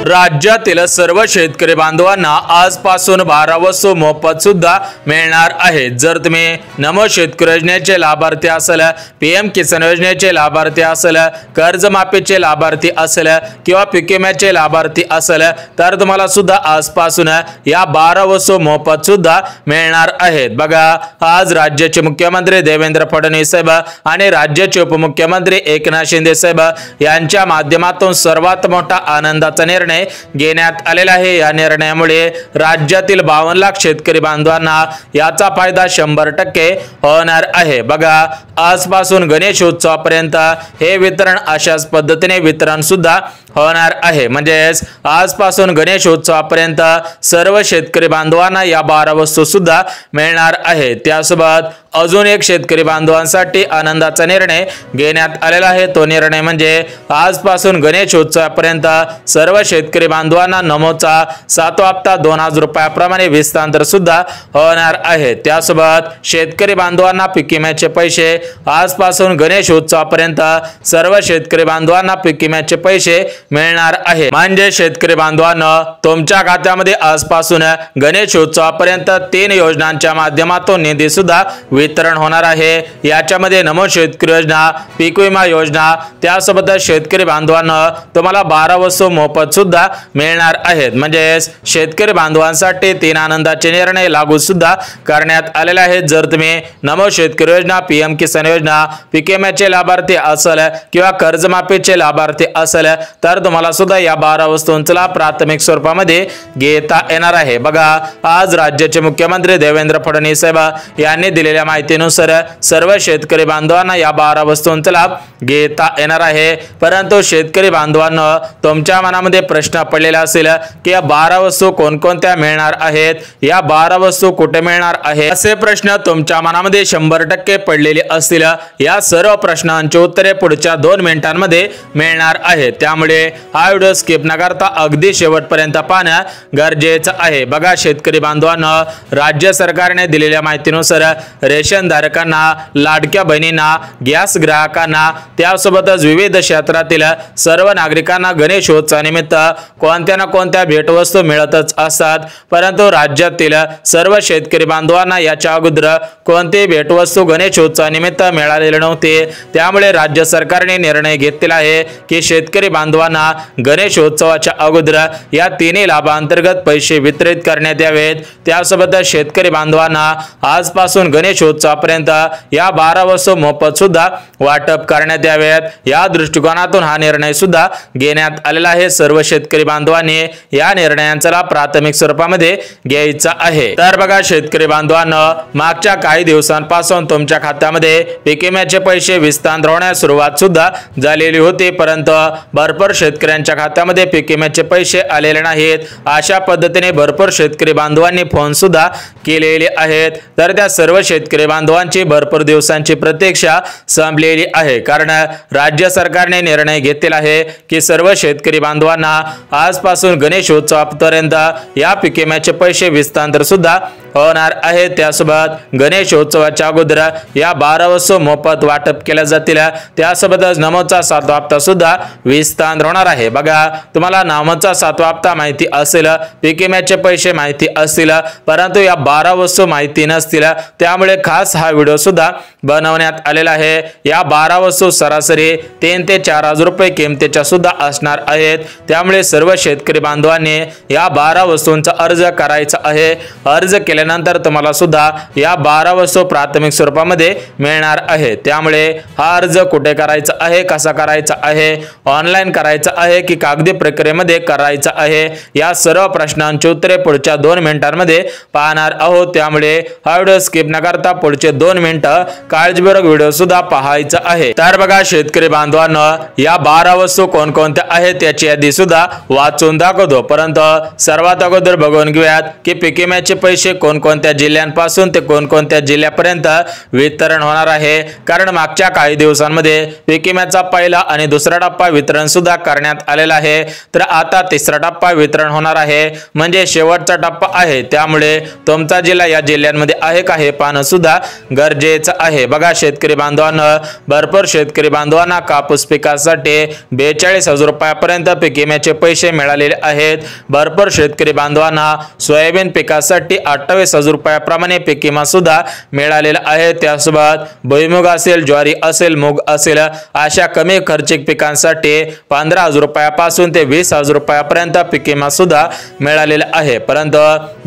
राज्यातील सर्व शेतकरी बांधवांना आजपासून 12 वस्तू मोफत सुद्धा मिळणार आहे। जर तुम्ही नमो शेतकरी योजनेचे लाभार्थी असाल, पीएम किसान योजनेचे लाभार्थी असाल, कर्जमाफीचे लाभार्थी असाल किंवा पीक विम्याचे लाभार्थी असाल तर तुम्हाला सुद्धा आजपासून या 12 वस्तू मोफत सुद्धा मिळणार आहेत। बघा, आज राज्याचे मुख्यमंत्री देवेंद्र फडणवीस साहेब आणि राज्याचे उपमुख्यमंत्री एकनाथ शिंदे साहेब यांच्या माध्यमातून सर्वात मोठा आनंदाचा निर्णय घेण्यात आलेला आहे। या निर्णयामुळे राज्यातील 52 लाख शेतकरी बांधवांना याचा फायदा 100% होणार आहे। बघा, आजपासून गणेश उत्सवापर्यंत हे वितरण अशाच पद्धतीने वितरण सुद्धा होणार आहे। म्हणजेच आजपासून गणेश उत्सवापर्यंत सर्व शेतकरी बांधवांना या 12 वस्तू सुद्धा मिळणार आहे। त्यासोबत अजून एक शेतकरी बांधवांसाठी आनंदाचा निर्णय घेण्यात आलेला आहे। तो निर्णय म्हणजे आजपासून गणेश उत्सवापर्यंत सर्व शेतकरी बांधवांना नमोचा 7वा हप्ता 2000 रुपयाप्रमाणे विस्तार सुद्धा होणार आहे। त्यासोबत शेतकरी बांधवांना पीक विम्याचे पैसे आजपासून गणेश उत्सवापर्यंत सर्व शेतकरी बांधवांना पीक विम्याचे पैसे मिळणार आहे। म्हणजे शेतकरी बांधवांनो, तुमच्या खात्यामध्ये आजपासून गणेश उत्सवापर्यंत 3 योजनांच्या माध्यमातून निधी सुद्धा वितरण होणार आहे। याच्यामध्ये नमो शेतकरी योजना, पीक विमा योजना, त्यासोबत शेतकरी बांधवांना तुम्हाला 12 वस्तू मोफत सुद्धा मिळणार आहेत। म्हणजे शेतकरी बांधवांसाठी 3 आनंदाचे निर्णय लागू सुद्धा करण्यात आलेले आहेत। जर तुम्ही नमो शेतकरी योजना, पीएम किसान योजना, पीक विम्याचे लाभार्थी असाल किंवा कर्जमाफीचे लाभार्थी असाल तर तुम्हाला सुद्धा या 12 वस्तूंचा प्राथमिक स्वरूपामध्ये घेता येणार आहे। बघा, आज राज्याचे मुख्यमंत्री देवेंद्र फडणवीस साहेब यांनी दिलेल्या माहितीनुसार सर्व शेतकरी बांधवांना या 12 वस्तूंचा लाभ घेता येणार आहे। परंतु शेतकरी बांधवांनो, तुमच्या मनामध्ये प्रश्न पडलेला असेल की या 12 वस्तू कोणकोणत्या मिळणार आहेत, या 12 वस्तू कुठे मिळणार आहेत, असे प्रश्न तुमच्या मनामध्ये 100% पडलेले असतील। या सर्व प्रश्नांची उत्तरे पुढच्या 2 मिनिटांमध्ये मिळणार आहेत। त्यामुळे हा व्हिडिओ स्किप न करता अगदी शेवटपर्यंत पाहणं गरजेचं आहे। बघा शेतकरी बांधवांनो, राज्य सरकारने दिलेल्या माहितीनुसार रेशन धारकांना, लाडक्या बहिणींना, गॅस ग्राहकांना, त्यासोबतच विविध क्षेत्रातील सर्व नागरिकांना गणेशोत्सवानिमित्त कोणत्या ना कोणत्या भेटवस्तू मिळतच असतात। परंतु राज्यातील सर्व शेतकरी बांधवांना याच्या अगोदर कोणती भेटवस्तू गणेशोत्सवानिमित्त मिळालेली नव्हती। त्यामुळे राज्य सरकारने निर्णय घेतलेला आहे की शेतकरी बांधवांना गणेशोत्सवाच्या अगोदर या 3 लाभांतर्गत पैसे वितरित करण्यात यावेत। त्यासोबत शेतकरी बांधवांना आजपासून गणेशोत्सवापर्यंत या 12 वस्तू मोफत सुद्धा वाटप करण्यात यावेत। या दृष्टिकोनातून हा निर्णय सुद्धा घेण्यात आलेला आहे। सर्व शेतकरी बांधवांनी या निर्णयांचा प्राथमिक स्वरूपामध्ये घ्यायचा आहे। तर बघा शेतकरी बांधवांनो, मागच्या काही दिवसांपासून तुमच्या खात्यामध्ये पीक विम्याचे पैसे विस्तार होण्यास सुरुवात सुद्धा झालेली होती। परंतु भरपूर शेतकऱ्यांच्या खात्यामध्ये पीक विम्याचे पैसे आलेले नाहीत। अशा पद्धतीने भरपूर शेतकरी बांधवांनी फोन सुद्धा केलेले आहेत। तर त्या सर्व शेतकरी बांधवांची भरपूर दिवसांची प्रतीक्षा संपलेली आहे। कारण राज्य सरकारने निर्णय घेतलेला आहे की सर्व शेतकरी बांधवांना आजपासून गणेशोत्सवापर्यंत या पीक विम्याचे पैसे विस्तार सुद्धा होणार आहे। त्यासोबत गणेशोत्सवाच्या अगोदर या 12 वस्तू मोफत वाटप केल्या जातील। त्यासोबतच नमोचा 7वा हप्ता सुद्धा विस्तार होणार आहे। बघा, तुम्हाला नमोचा 7वा हप्ता माहिती असेल, पीक विम्याचे पैसे माहिती असतील, परंतु या 12 वस्तू माहिती नसतील। त्यामुळे खास हा व्हिडिओ सुद्धा बनवण्यात आलेला आहे। या 12 वस्तू सरासरी 3 ते 4000 रुपये किमतीच्या सुद्धा असणार आहेत। त्यामुळे सर्व शेतकरी बांधवांनी या 12 वस्तूंचा अर्ज करायचा आहे। अर्ज केल्यानंतर तुम्हाला सुद्धा या 12 वस्तू प्राथमिक स्वरूपामध्ये मिळणार आहे। त्यामुळे हा अर्ज कुठे करायचा आहे, कसा करायचा आहे, ऑनलाईन करायचा आहे की कागदी प्रक्रियेमध्ये करायचा आहे, या सर्व प्रश्नांची उत्तरे पुढच्या 2 मिनिटांमध्ये पाहणार आहोत। त्यामुळे हा व्हिडिओ स्किप न करता पुढचे 2 मिनिटं काळजीपूर्वक व्हिडिओ सुद्धा पाहायचा आहे। तर बघा शेतकरी बांधवांनो, या 12 वस्तू कोणकोणत्या आहेत याची यादी सुद्धा वाचून दाखवतो। परंतु सर्वात अगोदर बघून घेऊयात की पीक विम्याचे पैसे कोणकोणत्या जिल्ह्यांपासून ते कोणकोणत्या जिल्ह्यापर्यंत वितरण होणार आहे, कारण मागच्या काही दिवसांमध्ये पीक विम्याचा पहिला आणि दुसरा टप्पा वितरण सुद्धा करण्यात आलेला आहे। तर आता तिसरा टप्पा वितरण होणार आहे, म्हणजे शेवटचा टप्पा आहे। त्यामुळे तुमचा जिल्हा या जिल्ह्यांमध्ये आहे का हे पाहणं सुद्धा गरजेचं आहे। बघा शेतकरी बांधवांनो, भरपूर शेतकरी बांधवांना कापूस पिकासाठी 42,000 रुपयापर्यंत पीक विम्याचे पैसे मिळालेले आहेत। भरपूर शेतकरी बांधवांना सोयाबीन पिकासाठी 28,000 रुपयाप्रमाणे पीक विमा सुद्धा मिळालेला आहे। त्यासोबत भुईमुग असेल, ज्वारी असेल, मूग असेल अशा कमी खर्चिक पिकांसाठी 15,000 रुपयापासून ते 20,000 रुपयापर्यंत पीक विमा सुद्धा मिळालेला आहे। परंतु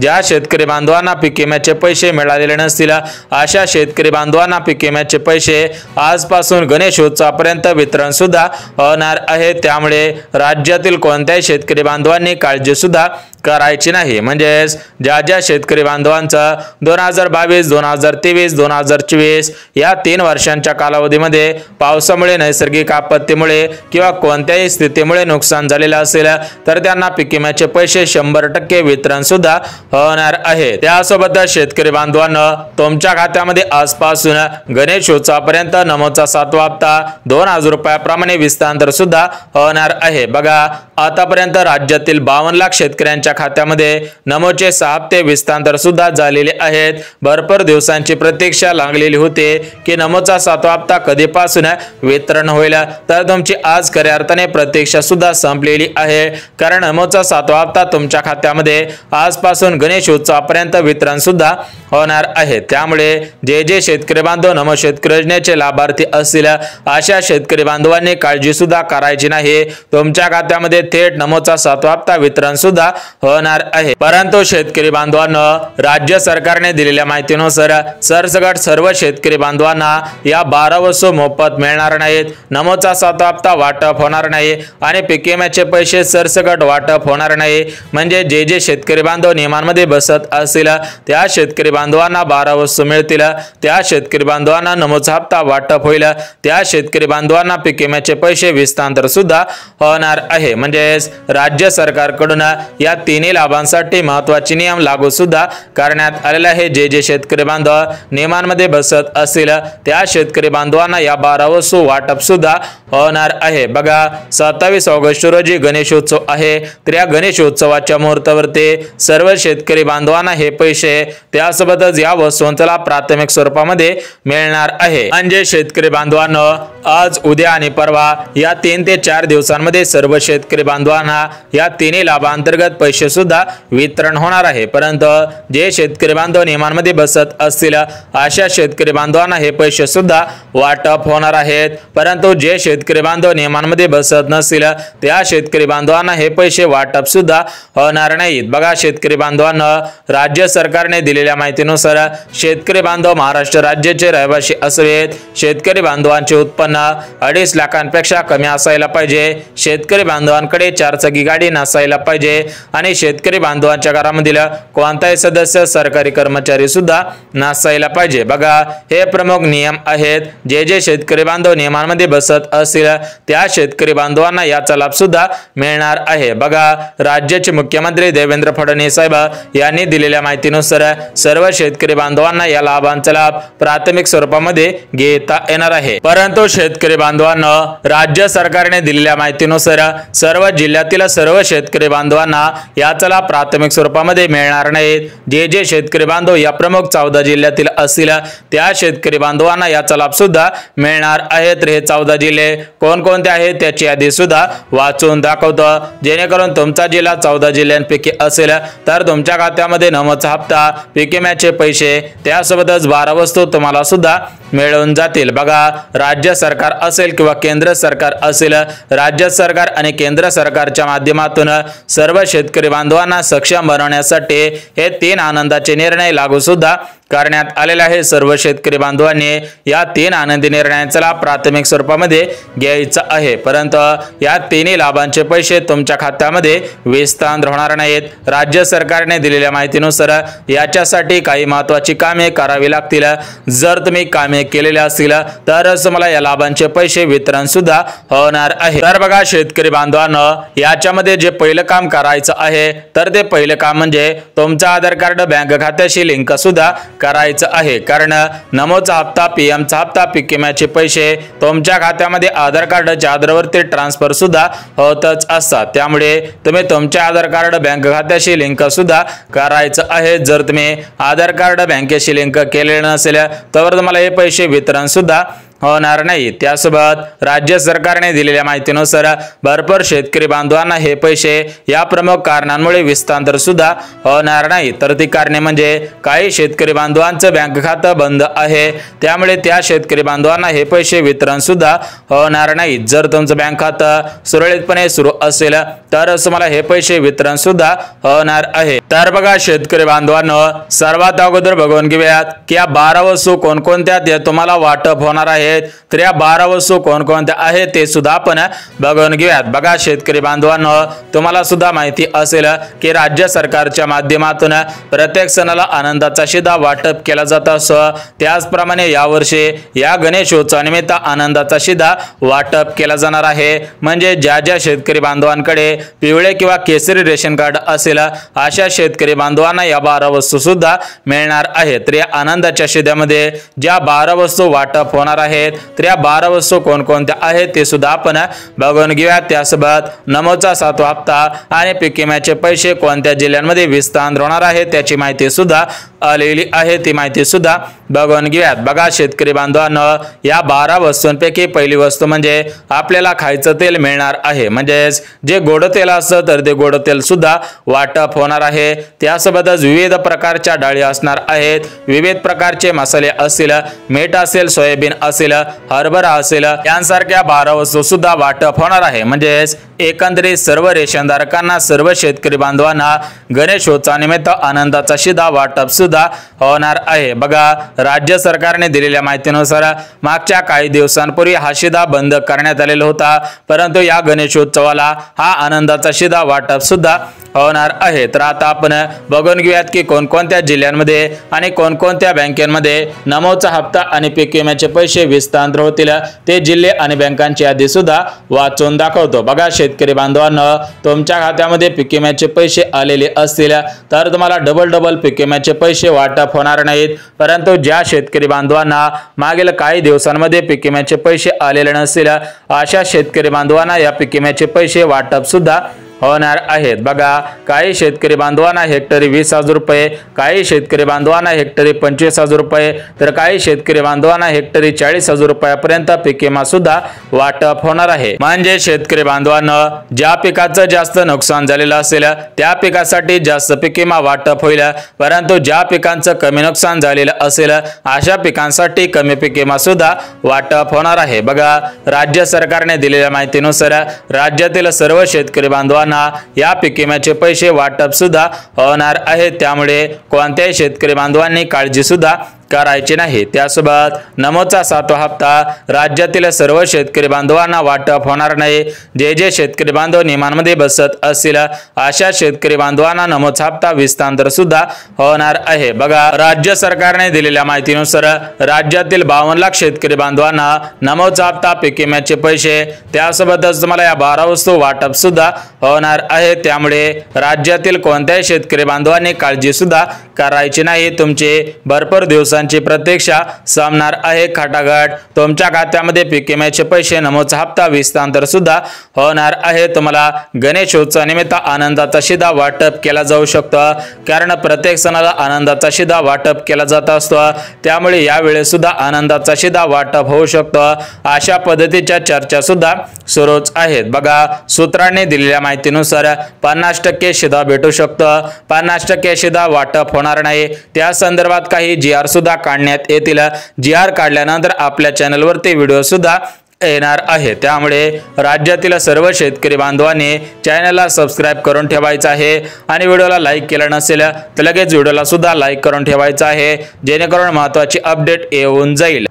ज्या शेतकरी बांधवांना पीक विम्याचे पैसे मिळालेले नसतील अशा शेतकरी बांधवांना पीक विम्याचे पैसे आजपासून गणेश उत्सवापर्यंत वितरण सुद्धा होणार आहे। त्यामुळे राज्यातील कोणत्याही शेतकरी बांधवांनी काळजी सुद्धा करायची नाही। म्हणजे ज्या शेतकरी बांधवांचा 2022, 2023, 2024 या 3 वर्षांच्या कालावधीमध्ये पावसामुळे, नैसर्गिक आपत्तीमुळे किंवा कोणत्याही स्थितीमुळे नुकसान झालेलं असेल तर त्यांना पीक विम्याचे पैसे 100% वितरण सुद्धा होणार आहे। त्यासोबत शेतकरी बांधवांनो, तुमच्या खात्यामध्ये आजपासून गणेश उत्सवापर्यंत नमोचा 7वा हप्ता 2,000 रुपयाप्रमाणे विस्तार सुद्धा होणार आहे। बघा आतापर्यंत राज्यातील 52 लाख शेतकऱ्यांच्या खात्यामध्ये नमोचे 6 हप्ते विस्तार सुद्धा झालेले आहेत। भरपूर दिवसांची प्रतीक्षा लागलेली होती की नमोचा 7वा हप्ता कधीपासून वितरण होईल, तर तुमची आज खऱ्या अर्थाने प्रतीक्षा सुद्धा संपलेली आहे। कारण नमोचा 7वा हप्ता तुमच्या खात्यामध्ये आजपासून गणेश उत्सवापर्यंत वितरण सुद्धा होणार आहे। त्यामुळे जे शेतकरी बांधव नमो शेतकरी योजनेचे लाभार्थी असतील अशा शेतकरी बांधवांनी काळजी सुद्धा करायची नाही। तुमच्या खात्यामध्ये थेट नमोचा 7वा हप्ता वितरण सुद्धा होणार आहे। परंतु शेतकरी बांधवांनो, राज्य सरकारने दिलेल्या माहितीनुसार सरसकट सर्व शेतकरी बांधवांना या 12 वस्तू मोफत मिळणार नाहीत, नमोचा 7वा हप्ता वाटप होणार नाही आणि पीक विम्याचे पैसे सरसकट वाटप होणार नाही। म्हणजे जे शेतकरी बांधव नियमांमध्ये बसत असतील त्या शेतकरी बांधवांना 12 वस्तू मिळतील, त्या शेतकरी बांधवांना नमोचा हप्ता वाटप होईल, त्या शेतकरी बांधवांना पीक विम्याचे पैसे विस्तार सुद्धा होणार आहे। म्हणजे राज्य सरकारकडून या तिन्ही लाभांसाठी महत्त्वाचे नियम लागू सुद्धा करण्यात आलेले आहे। जे शेतकरी बांधव नियमांमध्ये बसत असतील त्या शेतकरी बांधवांना या 12 वस्तू वाटप सुद्धा होणार आहे। बघा 27 ऑगस्ट रोजी गणेशोत्सव आहे, तर या गणेशोत्सवाच्या मुहूर्तावरती सर्व शेतकरी बांधवांना हे पैसे त्यासोबतच या वस्तूंचा प्राथमिक स्वरूपामध्ये मिळणार आहे। म्हणजे शेतकरी बांधवांनो, आज, उद्या आणि परवा या 3 ते 4 दिवसांमध्ये सर्व शेतकरी बांधवांना या तिन्ही लाभांतर्गत पैसे सुद्धा वितरण होणार आहे। परंतु जे शेतकरी बांधव नियमांमध्ये बसत असतील अशा शेतकरी बांधवांना हे पैसे सुद्धा वाटप होणार आहेत। परंतु जे शेतकरी बांधव नियमांमध्ये बसत नसतील त्या शेतकरी बांधवांना हे पैसे वाटप सुद्धा होणार नाहीत। बघा शेतकरी बांधवांना, राज्य सरकारने दिलेल्या माहितीनुसार शेतकरी बांधव महाराष्ट्र राज्याचे रहिवासी असावेत, शेतकरी बांधवांचे उत्पन्न 2.5 लाखांपेक्षा कमी असायला पाहिजे, शेतकरी बांधवांकडे 4 चाकी गाडी नसायला पाहिजे आणि शेतकरी बांधवांच्या घरामधील कोणताही सदस्य सरकारी कर्मचारी सुद्धा नसायला पाहिजे। बघा हे प्रमुख नियम आहेत। जे शेतकरी बांधव नियमांमध्ये बसत असतील त्या शेतकरी बांधवांना याचा लाभ सुद्धा मिळणार आहे। बघा राज्याचे मुख्यमंत्री देवेंद्र फडणवीस साहेब यांनी दिलेल्या माहितीनुसार सर्व शेतकरी बांधवांना या लाभांचा लाभ प्राथमिक स्वरूपामध्ये घेता येणार आहे। परंतु शेतकरी बांधवांना, राज्य सरकारने दिलेल्या माहितीनुसार सर्व जिल्ह्यातील सर्व शेतकरी बांधवांना याचा लाभ प्राथमिक स्वरूपामध्ये मिळणार नाहीत। जे शेतकरी बांधव या प्रमुख 14 जिल्ह्यातील असतील त्या शेतकरी बांधवांना याचा लाभ सुद्धा मिळणार आहे। तर हे 14 जिल्हे कोणकोणते आहेत त्याची यादी सुद्धा वाचून दाखवतो, जेणेकरून तुमचा जिल्हा 14 जिल्ह्यांपैकी असेल तर तुमच्या खात्यामध्ये नमोचा हप्ता, पीक विम्याचे पैसे त्यासोबतच 12 वस्तू तुम्हाला सुद्धा मिळून जातील। बघा राज्य सरकार असेल किंवा केंद्र सरकार असेल, राज्य सरकार आणि केंद्र सरकारच्या माध्यमातून सर्व शेतकरी बांधवांना सक्षम बनवण्यासाठी हे 3 आनंदाचे निर्णय लागू सुद्धा करण्यात आलेले आहे। सर्व शेतकरी बांधवांनी या 3 आनंदी निर्णयांचा लाभ प्राथमिक स्वरूपामध्ये घ्यायचा आहे। परंतु या 3 लाभांचे पैसे तुमच्या खात्यामध्ये विस्तार होणार नाहीत। राज्य सरकारने दिलेल्या माहितीनुसार याच्यासाठी काही महत्त्वाची कामे करावी लागतील। जर तुम्ही कामे केलेले असतील तरच तुम्हाला या लाभांचे पैसे वितरण सुद्धा होणार आहे। तर बघा शेतकरी बांधवांनो, याच्यामध्ये जे पहिलं काम करायचं आहे आहे तर ते पहिले काम म्हणजे तुमचं आधार कार्ड बँक खात्याशी लिंक सुद्धा करायचं आहे, कारण नमोचा हप्ता, पीएमचा हप्ता, पीक विम्याचे पैसे तुमच्या खात्यामध्ये आधार कार्डच्या आधारावरती ट्रान्सफर सुद्धा होतच असतात। त्यामुळे तुम्ही तुमच्या आधार कार्ड बँक खात्याशी लिंक सुद्धा करायचं आहे। जर तुम्ही आधार कार्ड बँकेशी लिंक केलेलं नसेल तर तुम्हाला हे पैसे वितरण सुद्धा होणार नाही। त्यासोबत राज्य सरकारने दिलेल्या माहितीनुसार भरपूर शेतकरी बांधवांना हे पैसे या प्रमुख कारणांमुळे विस्तांतर सुद्धा होणार नाही। तर ती कारणे म्हणजे काही शेतकरी बांधवांचं बँक खातं बंद आहे, त्यामुळे त्या शेतकरी बांधवांना हे पैसे वितरण सुद्धा होणार नाही। जर तुमचं बँक खातं सुरळीतपणे सुरू असेल तर तुम्हाला हे पैसे वितरण सुद्धा होणार आहे। तर बघा शेतकरी बांधवांनो, सर्वात अगोदर बघून घेऊयात की या 12 वस्तू कोणकोणत्या ते तुम्हाला वाटप होणार आहेत। तर या 12 वस्तू कोणकोणत्या आहेत ते सुद्धा आपण बघून घेऊयात। बघा शेतकरी बांधवांनो, तुम्हाला सुद्धा माहिती असेल की राज्य सरकारच्या माध्यमातून प्रत्येक सणाला आनंदाचा शिधा वाटप केला जात असतो, त्याचप्रमाणे यावर्षी या गणेशोत्सवानिमित्त आनंदाचा शिधा वाटप केला जाणार आहे। म्हणजे ज्या ज्या शेतकरी बांधवांकडे पिवळे किंवा केसरी रेशन कार्ड असेल अशा शेतकरी बांधवांना या 12 वस्तू सुद्धा मिळणार आहेत। तर या आनंदाच्या शिध्यामध्ये ज्या 12 वस्तू वाटप होणार आहेत तर या 12 वस्तू कोणकोणत्या आहेत ते सुद्धा आपण बघून घेऊया। त्यासोबत नमोचा 7वा हप्ता आणि पीक विम्याचे पैसे कोणत्या जिल्ह्यांमध्ये विस्तार होणार आहे त्याची माहिती सुद्धा आलेली आहे, ती माहिती सुद्धा बघून घेऊयात। बघा शेतकरी बांधवांनो, या 12 वस्तूंपैकी पहिली वस्तू म्हणजे आपल्याला खायचं तेल मिळणार आहे। म्हणजेच जे गोड तेल असतं तर ते गोड तेल सुद्धा वाटप होणार आहे। त्यासोबतच विविध प्रकारच्या डाळी असणार आहेत, विविध प्रकारचे मसाले असतील, मीठ असेल, सोयाबीन असेल, हरभरा असेल, यांसारख्या 12 वस्तू सुद्धा वाटप होणार आहे। म्हणजेच एकंदरीत सर्व रेशनधारकांना, सर्व शेतकरी बांधवांना गणेशोत्सवानिमित्त आनंदाचा शिधा वाटप सुद्धा होणार आहे। बघा राज्य सरकारने दिलेल्या माहितीनुसार मागच्या काही दिवसांपूर्वी हा शिधा बंद करण्यात आलेला होता, परंतु या गणेशोत्सवाला हा आनंदाचा शिधा वाटप सुद्धा होणार आहे। तर आता आपण बघून घेऊयात की कोणकोणत्या जिल्ह्यांमध्ये आणि कोणकोणत्या बँकांमध्ये नमोचा हप्ता आणि पीक विम्याचे पैसे विस्तार होतील ते जिल्हे आणि बँकांची यादी सुद्धा वाचून दाखवतो। बघा शेतकरी बांधवांनो, तुमच्या खात्यामध्ये पीक विम्याचे पैसे आलेले असतील तर तुम्हाला डबल पीक विम्याचे पैसे वाटप होणार नाहीत, परंतु ज्या शेतकरी बांधवांना मागील काही दिवसांमध्ये पीक विम्याचे पैसे आलेले नसतील अशा शेतकरी बांधवांना या पीक विम्याचे पैसे वाटप सुद्धा होणार आहेत। बघा काही शेतकरी बांधवांना हेक्टरी 20,000 रुपये, काही शेतकरी बांधवांना हेक्टरी 25,000 रुपये, तर काही शेतकरी बांधवांना हेक्टरी 40,000 रुपयापर्यंत पीक विमा सुद्धा वाटप होणार आहे। म्हणजे शेतकरी बांधवांना ज्या पिकाचं जास्त नुकसान झालेलं असेल त्या पिकासाठी जास्त पीक विमा वाटप होईल, परंतु ज्या पिकांचं कमी नुकसान झालेलं असेल अशा पिकांसाठी कमी पीक विमा सुद्धा वाटप होणार आहे। बघा राज्य सरकारने दिलेल्या माहितीनुसार राज्यातील सर्व शेतकरी बांधवांना या पीक विम्याचे पैसे वाटप सुद्धा होणार आहे, त्यामुळे कोणत्याही शेतकरी बांधवांनी काळजी सुद्धा करायची नाही। त्यासोबत नमोचा 7वा हप्ता राज्यातील सर्व शेतकरी बांधवांना वाटप होणार नाही। जे जे शेतकरी बांधव नियमांमध्ये बसत असतील अशा शेतकरी बांधवांना नमोचा हप्ता विस्तार सुद्धा होणार आहे। बघा राज्य सरकारने दिलेल्या माहितीनुसार राज्यातील 52 लाख शेतकरी बांधवांना नमोचा हप्ता, पीक विम्याचे पैसे, त्यासोबतच तुम्हाला या 12 वस्तू वाटप सुद्धा होणार आहे। त्यामुळे राज्यातील कोणत्याही शेतकरी बांधवांनी काळजी सुद्धा करायची नाही। तुमचे भरपूर दिवसांची प्रतीक्षा संपणार आहे। खटाखट तुमच्या खात्यामध्ये पीक विम्याचे पैसे, नमोचा हप्ता विस्तार सुद्धा होणार आहे। तुम्हाला गणेशोत्सवानिमित्त आनंदाचा शिधा वाटप केला जाऊ शकतो, कारण प्रत्येक सणाला आनंदाचा शिधा वाटप केला जात असतो, त्यामुळे यावेळी सुद्धा आनंदाचा शिधा वाटप होऊ शकतो अशा पद्धतीच्या चर्चा सुद्धा सुरूच आहेत। बघा सूत्रांनी दिलेल्या माहितीनुसार 50% शिधा भेटू शकतो, 50% शिधा वाटप होणार नाही। त्या संदर्भात काही GR सुद्धा काढण्यात येतील। GR काढल्यानंतर आपल्या चॅनलवरती व्हिडिओ सुद्धा येणार आहे, त्यामुळे राज्यातील सर्व शेतकरी बांधवांनी चॅनलला सबस्क्राइब करून ठेवायचं आहे आणि व्हिडिओला लाईक केलं नसेल तर लगेच व्हिडिओला सुद्धा लाईक करून ठेवायचं आहे, जेणेकरून महत्त्वाची अपडेट येऊन जाईल।